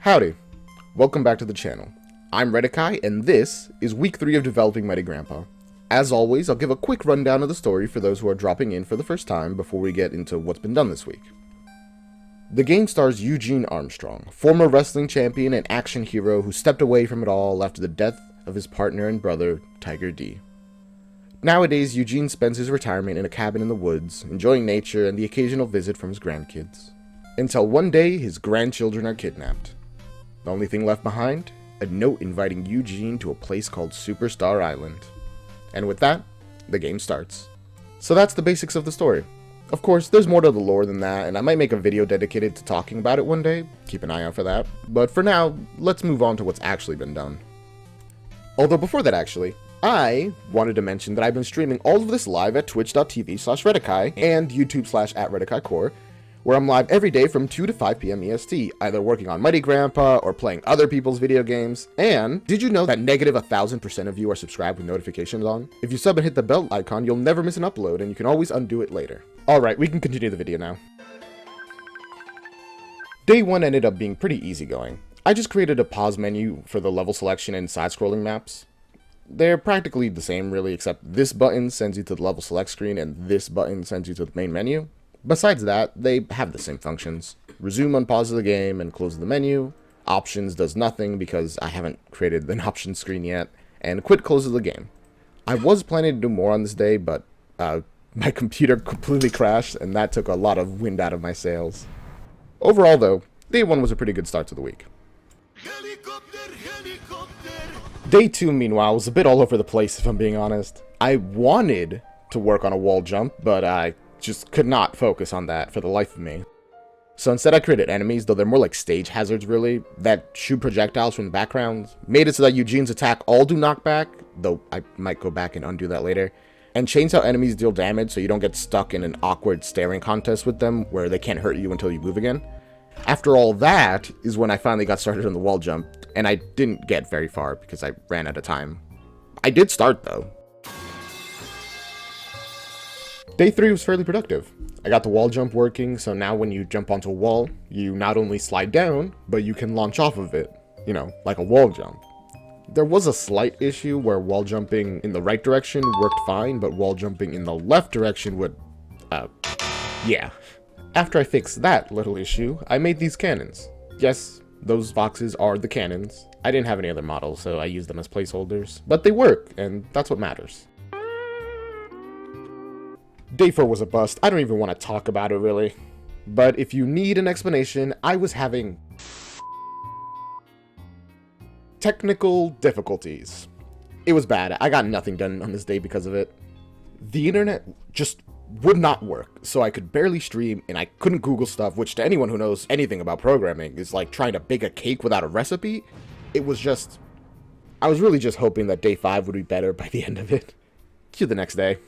Howdy, welcome back to the channel. I'm Redekai, and this is week 3 of developing Mighty Grandpa. As always, I'll give a quick rundown of the story for those who are dropping in for the first time before we get into what's been done this week. The game stars Eugene Armstrong, former wrestling champion and action hero who stepped away from it all after the death of his partner and brother, Tiger D. Nowadays, Eugene spends his retirement in a cabin in the woods, enjoying nature and the occasional visit from his grandkids. Until one day, his grandchildren are kidnapped. The only thing left behind? A note inviting Eugene to a place called Superstar Island. And with that, the game starts. So that's the basics of the story. Of course, there's more to the lore than that, and I might make a video dedicated to talking about it one day. Keep an eye out for that. But for now, let's move on to what's actually been done. Although before that actually, I wanted to mention that I've been streaming all of this live at twitch.tv/Redekai and YouTube/@RedekaiCore, where I'm live every day from 2 to 5 p.m. EST, either working on Mighty Grandpa or playing other people's video games. And did you know that negative 1,000% of you are subscribed with notifications on? If you sub and hit the bell icon, you'll never miss an upload, and you can always undo it later. Alright, we can continue the video now. Day 1 ended up being pretty easygoing. I just created a pause menu for the level selection and side-scrolling maps. They're practically the same really, except this button sends you to the level select screen and this button sends you to the main menu. Besides that, they have the same functions. Resume unpause the game and close the menu. Options does nothing because I haven't created an options screen yet. And quit closes the game. I was planning to do more on this day, but my computer completely crashed and that took a lot of wind out of my sails. Overall though, day 1 was a pretty good start to the week. Day 2, meanwhile, was a bit all over the place if I'm being honest. I wanted to work on a wall jump, but I just could not focus on that for the life of me. So instead I created enemies, though they're more like stage hazards really, that shoot projectiles from the background. Made it so that Eugene's attack all do knockback, though I might go back and undo that later. And change how enemies deal damage so you don't get stuck in an awkward staring contest with them where they can't hurt you until you move again. After all that is when I finally got started on the wall jump, and I didn't get very far because I ran out of time. I did start though. Day 3 was fairly productive. I got the wall jump working, so now when you jump onto a wall, you not only slide down, but you can launch off of it. You know, like a wall jump. There was a slight issue where wall jumping in the right direction worked fine, but wall jumping in the left direction would, yeah. After I fixed that little issue, I made these cannons. Yes, those boxes are the cannons. I didn't have any other models, so I used them as placeholders. But they work, and that's what matters. Day 4 was a bust. I don't even want to talk about it really. But if you need an explanation, I was having technical difficulties. It was bad. I got nothing done on this day because of it. The internet just would not work, so I could barely stream and I couldn't Google stuff, which to anyone who knows anything about programming is like trying to bake a cake without a recipe. It was just, I was really just hoping that day 5 would be better by the end of it. Cue the next day.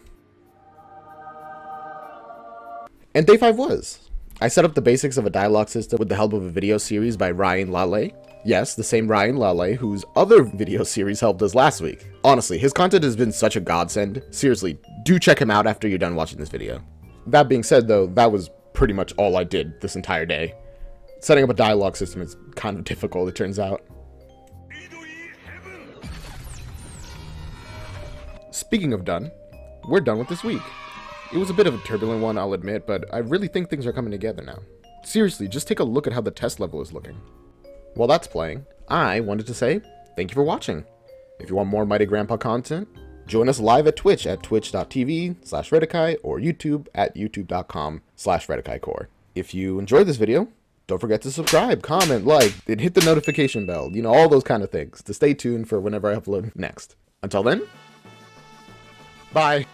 And day 5 was. I set up the basics of a dialogue system with the help of a video series by Ryan Lale. Yes, the same Ryan Lale whose other video series helped us last week. Honestly, his content has been such a godsend. Seriously, do check him out after you're done watching this video. That being said though, that was pretty much all I did this entire day. Setting up a dialogue system is kind of difficult, it turns out. Speaking of done, we're done with this week. It was a bit of a turbulent one, I'll admit, but I really think things are coming together now. Seriously, just take a look at how the test level is looking. While that's playing, I wanted to say thank you for watching. If you want more Mighty Grandpa content, join us live at Twitch at twitch.tv/Redekai or YouTube at youtube.com/RedekaiCore. If you enjoyed this video, don't forget to subscribe, comment, like, and hit the notification bell, you know, all those kind of things to stay tuned for whenever I upload next. Until then, bye.